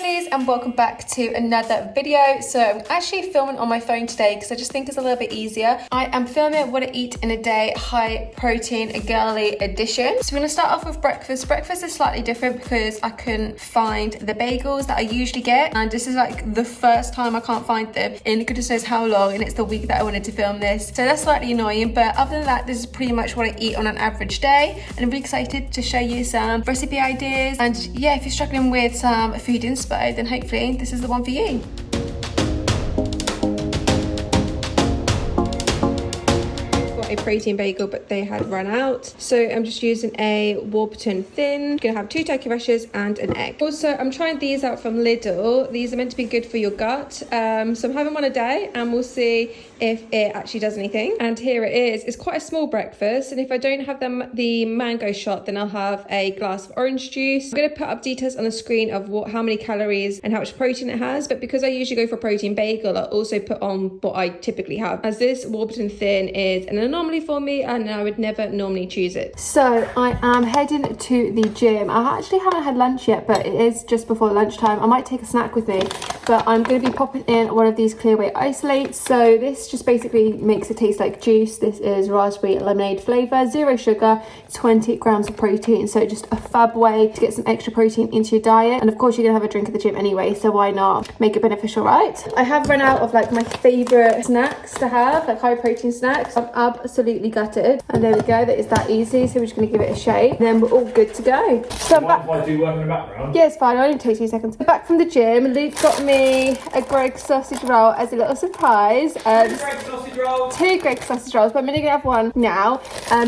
lovelies, and welcome back to another video. So I'm actually filming on my phone today because I just think it's a little bit easier. I am filming what I eat in a day, high protein, a girly edition. So we're gonna start off with breakfast. Breakfast is slightly different because I couldn't find the bagels that I usually get, and this is like the first time I can't find them in goodness knows how long, and it's the week that I wanted to film this. So that's slightly annoying, but other than that, this is pretty much what I eat on an average day, and I'm really excited to show you some recipe ideas. And yeah, if you're struggling with some food inspo, then hopefully this is the one for you. A protein bagel, but they had run out, so I'm just using a Warburton thin. Gonna have 2 turkey rashers and an egg. Also, I'm trying these out from Lidl. These are meant to be good for your gut, so I'm having one a day and we'll see if it actually does anything. And here it is. It's quite a small breakfast, and if I don't have the mango shot, then I'll have a glass of orange juice. I'm gonna put up details on the screen of how many calories and how much protein it has, but because I usually go for a protein bagel, I'll also put on what I typically have, as this Warburton thin is an anomaly for me and I would never normally choose it. So I am heading to the gym. I actually haven't had lunch yet, but it is just before lunchtime. I might take a snack with me, but I'm going to be popping in one of these clear weight isolates. So this just basically makes it taste like juice. This is raspberry lemonade flavor, 0 sugar, 20 grams of protein. So just a fab way to get some extra protein into your diet. And of course you're gonna have a drink at the gym anyway, so why not make it beneficial, right? I have run out of like my favorite snacks to have, like high protein snacks. I'm absolutely gutted, and there we go. That is that easy. So we're just going to give it a shake, and then we're all good to go. So I'm back. I do work in the background. Yeah, it's fine. I only take 2 seconds. I'm back from the gym. Luke got me a Greggs sausage roll as a little surprise. 2 Greggs sausage rolls. 2 Greggs sausage rolls, but I'm only going to have one now,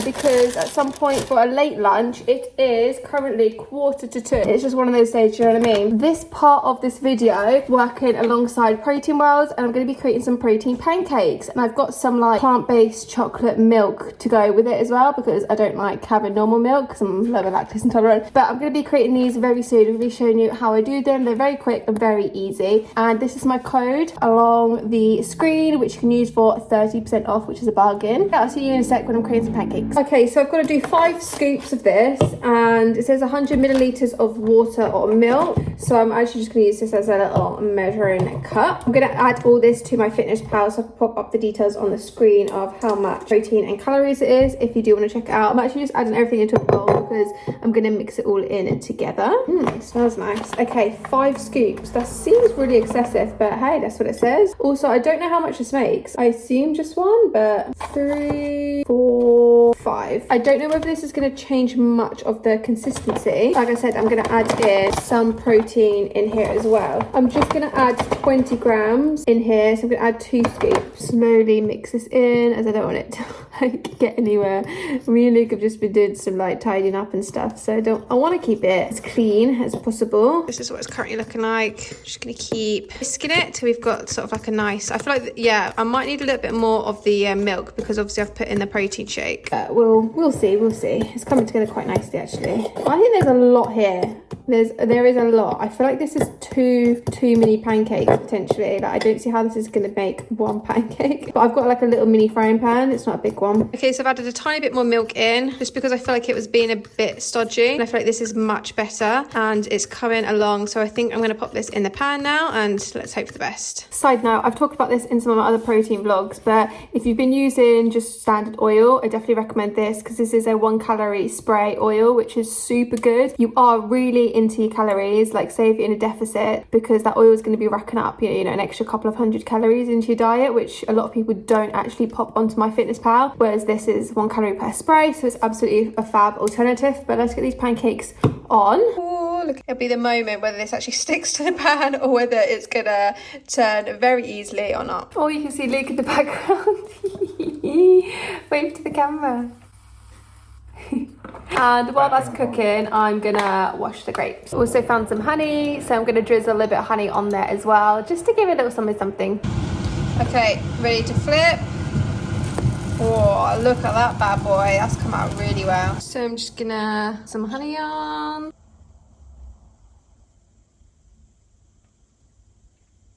because at some point for a late lunch, it is currently 1:45. It's just one of those days. You know what I mean? This part of this video, working alongside protein rolls, and I'm going to be creating some protein pancakes, and I've got some like plant-based chocolate milk to go with it as well, because I don't like having normal milk because I'm low lactose intolerant. But I'm going to be creating these very soon. I'm going to be showing you how I do them. They're very quick and very easy, and this is my code along the screen, which you can use for 30% off, which is a bargain. Yeah, I'll see you in a sec when I'm creating some pancakes. Okay, so I've got to do 5 scoops of this, and it says 100 milliliters of water or milk, so I'm actually just going to use this as a little measuring cup. I'm going to add all this to my Fitness Pal, so I can pop up the details on the screen of how much protein and calories it is if you do want to check it out. I'm actually just adding everything into a bowl because I'm going to mix it all in together. It smells nice. Okay, 5 scoops. That seems really excessive, but hey, that's what it says. Also, I don't know how much this makes. I assume just 1, but 3, 4, 5. I don't know whether this is going to change much of the consistency. Like I said, I'm going to add in some protein in here as well. I'm just going to add 20 grams in here, so I'm going to add 2 scoops. Slowly mix this in, as I don't want it to like get anywhere. Me and Luke have just been doing some like tidying up and stuff, so I want to keep it as clean as possible. This is what it's currently looking like. Just going to keep whisking it till we've got sort of like a nice, I feel like, yeah, I might need a little bit more of the milk, because obviously I've put in the protein shake. We'll see. It's coming together quite nicely actually. I think there's a lot here. There is a lot. I feel like this is too many pancakes potentially. Like I don't see how this is going to make one pancake, but I've got like a little mini frying pan. It's not a big one. Okay, so I've added a tiny bit more milk in, just because I feel like it was being a bit stodgy, and I feel like this is much better and it's coming along. So I think I'm going to pop this in the pan now, and let's hope for the best. Side note, I've talked about this in some of my other protein vlogs, but if you've been using just standard oil, I definitely recommend this, because this is a 1-calorie spray oil, which is super good. You are really into your calories, like say if you're in a deficit, because that oil is going to be racking up, you know, an extra couple of 100 calories into your diet, which a lot of people don't actually pop onto my Fitness Pal, whereas this is 1 calorie per spray, so it's absolutely a fab alternative. But let's get these pancakes on. Ooh, look, it'll be the moment whether this actually sticks to the pan or whether it's gonna turn very easily or not. Oh, you can see Luke in the background. Wave to the camera. And while that's cooking, I'm gonna wash the grapes. Also found some honey, so I'm gonna drizzle a little bit of honey on there as well, just to give it a little something. Okay, ready to flip. Oh, look at that bad boy. That's come out really well. So I'm just gonna put some honey on.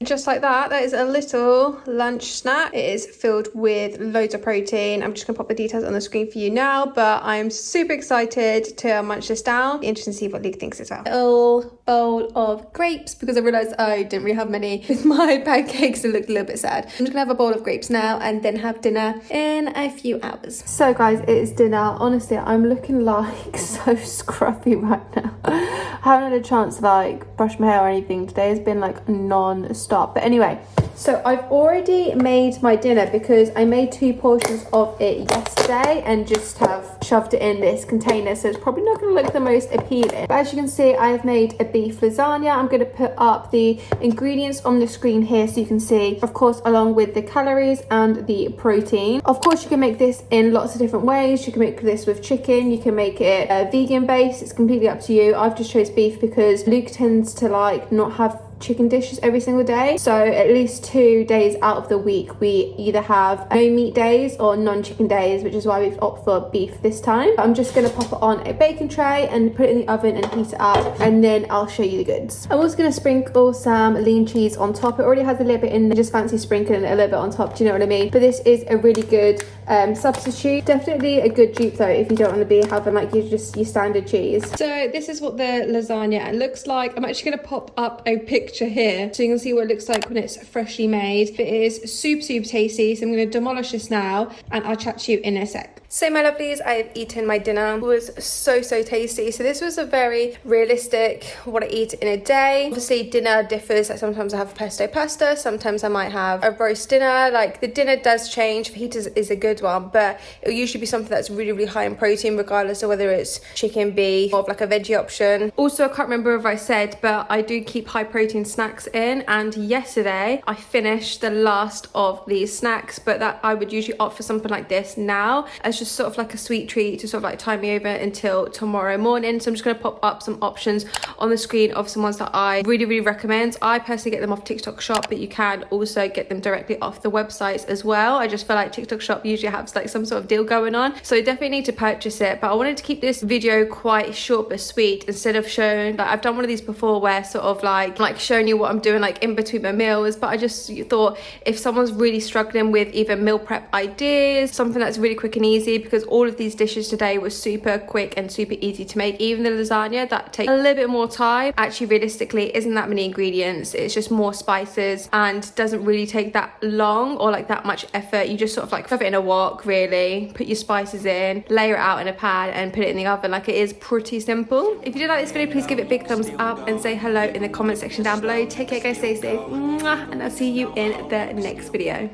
Just like that, that is a little lunch snack. It is filled with loads of protein. I'm just gonna pop the details on the screen for you now, but I'm super excited to munch this down. Interesting to see what Luke thinks as well. Little bowl of grapes because I realised I didn't really have many with my pancakes. It looked a little bit sad. I'm just gonna have a bowl of grapes now and then have dinner in a few hours. So guys, it is dinner. Honestly, I'm looking like so scruffy right now. I haven't had a chance to like brush my hair or anything. Today has been like non-stop. But anyway, so I've already made my dinner because I made 2 portions of it yesterday and just have shoved it in this container, so it's probably not going to look the most appealing. But as you can see, I've made a beef lasagna. I'm going to put up the ingredients on the screen here so you can see, of course, along with the calories and the protein. Of course, you can make this in lots of different ways. You can make this with chicken, you can make it vegan based. It's completely up to you. I've just chose beef because Luke tends to like not have chicken dishes every single day, so at least 2 days out of the week we either have no meat days or non-chicken days, which is why we've opted for beef this time. I'm just going to pop it on a baking tray and put it in the oven and heat it up, and then I'll show you the goods. I'm also going to sprinkle some lean cheese on top. It already has a little bit in there, just fancy sprinkling it a little bit on top, do you know what I mean? But this is a really good substitute. Definitely a good dupe though if you don't want to be having like your standard cheese. So this is what the lasagna looks like. I'm actually going to pop up a picture here so you can see what it looks like when it's freshly made. It is super tasty, so I'm going to demolish this now and I'll chat to you in a sec. So my lovelies, I have eaten my dinner. It was so tasty. So this was a very realistic what I eat in a day. Obviously dinner differs, like sometimes I have pesto pasta, sometimes I might have a roast dinner. Like the dinner does change. Fajitas is a good one, but it'll usually be something that's really high in protein, regardless of whether it's chicken, beef, or like a veggie option. Also, I can't remember if I said, but I do keep high protein snacks in, and yesterday I finished the last of these snacks, but that I would usually opt for something like this now as just sort of like a sweet treat to sort of like tie me over until tomorrow morning. So I'm just going to pop up some options on the screen of some ones that I really recommend. I personally get them off TikTok Shop, but you can also get them directly off the websites as well. I just feel like TikTok Shop usually has like some sort of deal going on, so you definitely need to purchase it. But I wanted to keep this video quite short but sweet, instead of showing, like I've done one of these before where sort of like showing you what I'm doing like in between my meals. But I just thought if someone's really struggling with either meal prep ideas, something that's really quick and easy, because all of these dishes today were super quick and super easy to make. Even the lasagna, that takes a little bit more time, actually realistically isn't that many ingredients, it's just more spices and doesn't really take that long or like that much effort. You just sort of like shove it in a wok, really put your spices in, layer it out in a pan and put it in the oven. Like it is pretty simple. If you did like this video, please give it a big thumbs up and say hello in the comment section down below. Take care guys, stay safe, and I'll see you in the next video.